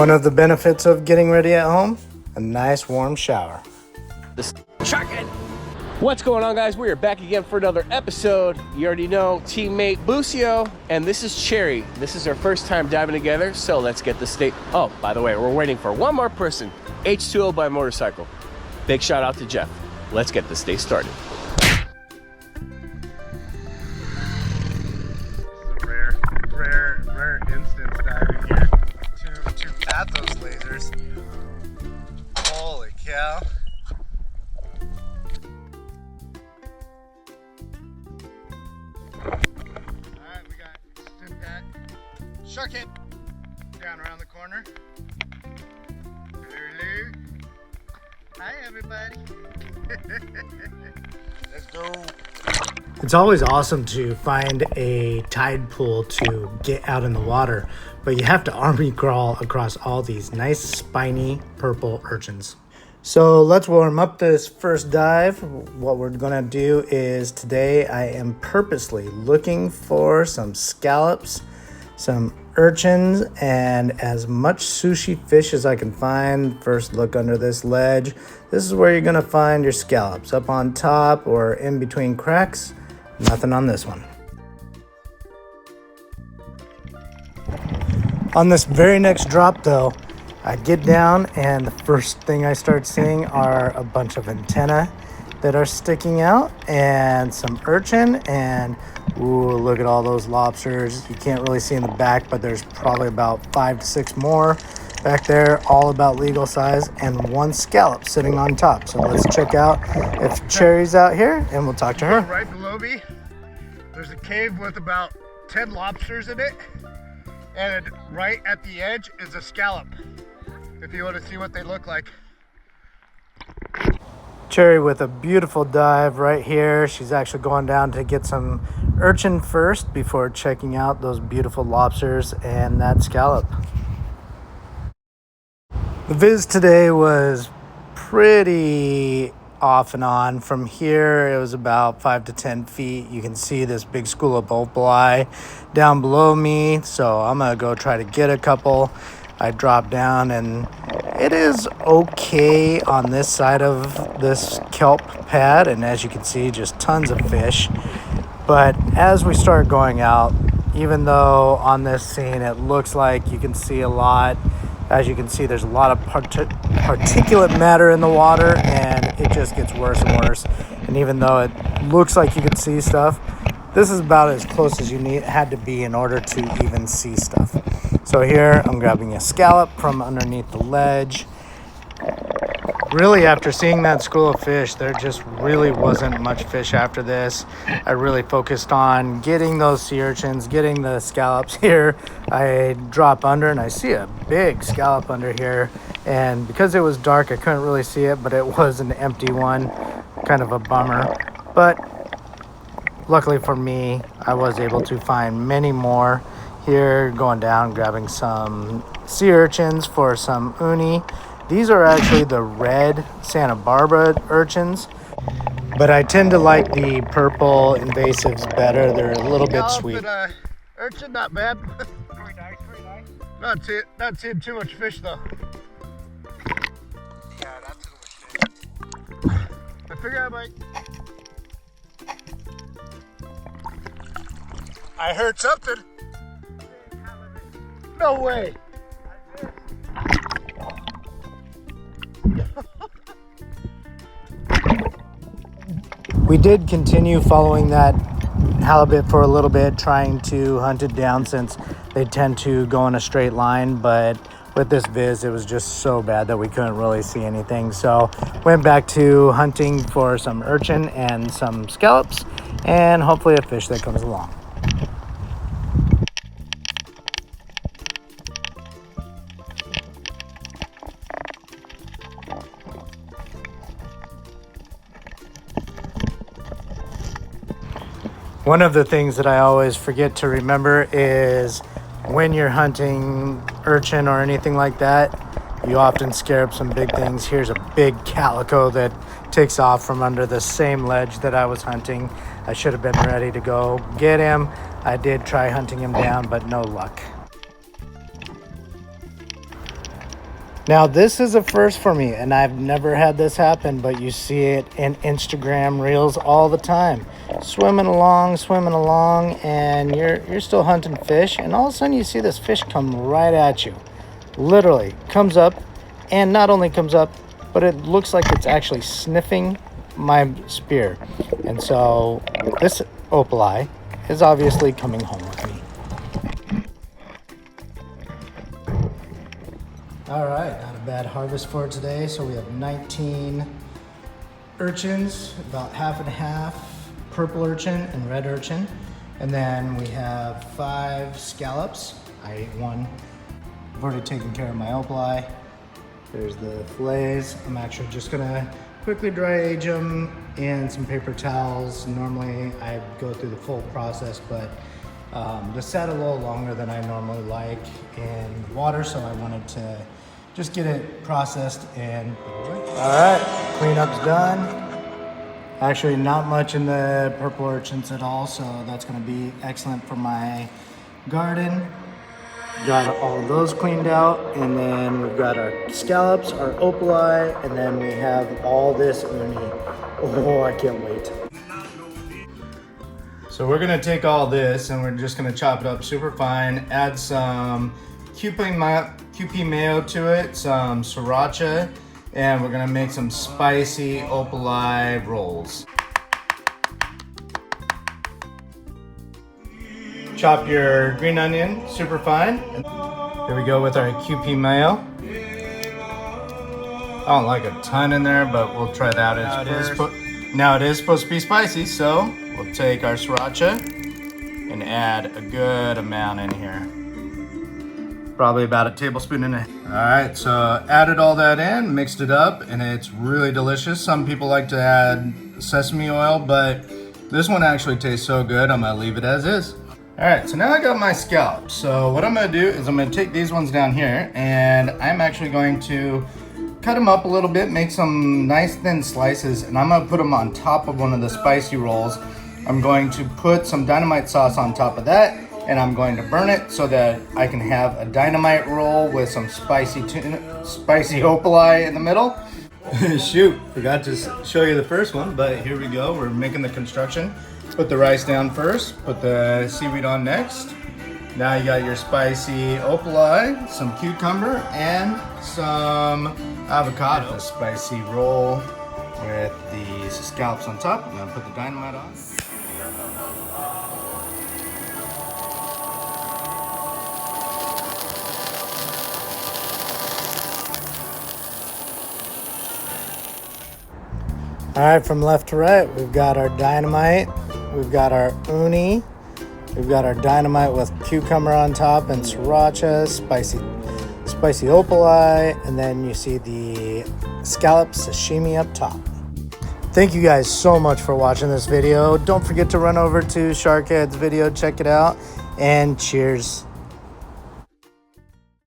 One of the benefits of getting ready at home, a nice warm shower. What's going on, guys? We are back again for another episode. You already know, teammate Lucio, and this is Cherry. This is our first time diving together, so let's get the state. Oh, by the way, we're waiting for one more person, H2O by Motorcycle. Big shout out to Jeff. Let's get the day started. Rare instance diving here. Two Pathos lasers. Holy cow. Alright, we got Speargun. Shark hit. Down around the corner. Hello. Hi everybody. Let's go. It's always awesome to find a tide pool to get out in the water, but you have to army crawl across all these nice spiny purple urchins. So let's warm up this first dive. What we're gonna do is today I am purposely looking for some scallops, some urchins, and as much sushi fish as I can find. First look under this ledge. This is where you're gonna find your scallops, up on top or in between cracks. Nothing on this one. On this very next drop though, I get down and the first thing I start seeing are a bunch of antennae that are sticking out and some urchin, and ooh, look at all those lobsters. You can't really see in the back, but there's probably about 5 to 6 more back there, all about legal size, and one scallop sitting on top. So let's check out if Cherry's out here and we'll talk to her. Right below me, there's a cave with about 10 lobsters in it, and right at the edge is a scallop, if you want to see what they look like. Cherry with a beautiful dive right here. She's actually going down to get some urchin first before checking out those beautiful lobsters and that scallop. The viz today was pretty off and on. From here, it was about 5 to 10 feet. You can see this big school of opali down below me, so I'm gonna go try to get a couple. I drop down and it is okay on this side of this kelp pad, and as you can see, just tons of fish. But as we start going out, even though on this scene it looks like you can see a lot, as you can see, there's a lot of particulate matter in the water, and it just gets worse and worse. And even though it looks like you can see stuff, this is about as close as you had to be in order to even see stuff. So here I'm grabbing a scallop from underneath the ledge. Really, after seeing that school of fish, there just really wasn't much fish after this. I really focused on getting those sea urchins, getting the scallops here. I drop under and I see a big scallop under here. And because it was dark, I couldn't really see it, but it was an empty one. Kind of a bummer. But luckily for me, I was able to find many more here, going down, grabbing some sea urchins for some uni. These are actually the red Santa Barbara urchins, but I tend to like the purple invasives better. They're a little bit sweet. Urchin, not bad. Very nice, very nice. Not seeing too much fish though. Yeah, not too much fish. I figure I might. I heard something. No way. We did continue following that halibut for a little bit, trying to hunt it down since they tend to go in a straight line, but with this viz it was just so bad that we couldn't really see anything. So went back to hunting for some urchin and some scallops, and hopefully a fish that comes along. One of the things that I always forget to remember is when you're hunting urchin or anything like that, you often scare up some big things. Here's a big calico that takes off from under the same ledge that I was hunting. I should have been ready to go get him. I did try hunting him down, but no luck. Now this is a first for me, and I've never had this happen, but you see it in Instagram reels all the time. Swimming along, and you're still hunting fish, and all of a sudden you see this fish come right at you. Literally comes up, and not only comes up, but it looks like it's actually sniffing my spear. And so this opali is obviously coming home with me. All right, not a bad harvest for today. So we have 19 urchins, about half and half, purple urchin and red urchin. And then we have 5 scallops. I ate one. I've already taken care of my opali. There's the fillets. I'm actually just gonna quickly dry age them in some paper towels. Normally I go through the full process, but this sat a little longer than I normally like in water, so I wanted to just get it processed and put it away. All right, cleanup's done. Actually, not much in the purple urchins at all, so that's gonna be excellent for my garden. Got all of those cleaned out, and then we've got our scallops, our opali, and then we have all this uni. Oh, I can't wait. So we're gonna take all this and we're just gonna chop it up super fine, add some QP mayo to it, some sriracha, and we're gonna make some spicy opali rolls. Chop your green onion super fine. Here we go with our QP mayo. I don't like a ton in there, but we'll try that. Now it is supposed to be spicy, so we'll take our sriracha and add a good amount in here. Probably about a tablespoon and a half. All right, so added all that in, mixed it up, and it's really delicious. Some people like to add sesame oil, but this one actually tastes so good, I'm gonna leave it as is. All right, so now I got my scallops. So what I'm gonna do is I'm gonna take these ones down here, and I'm actually going to cut them up a little bit, make some nice thin slices, and I'm gonna put them on top of one of the spicy rolls. I'm going to put some dynamite sauce on top of that, and I'm going to burn it so that I can have a dynamite roll with some spicy opali in the middle. Shoot, forgot to show you the first one, but here we go. We're making the construction. Put the rice down first, put the seaweed on next. Now you got your spicy opali, some cucumber, and some avocado. A spicy roll with the scallops on top. I'm gonna put the dynamite on. All right, from left to right, we've got our dynamite, we've got our uni, we've got our dynamite with cucumber on top and sriracha, spicy opali, and then you see the scallop sashimi up top. Thank you guys so much for watching this video. Don't forget to run over to Sharkhead's video, check it out, and cheers.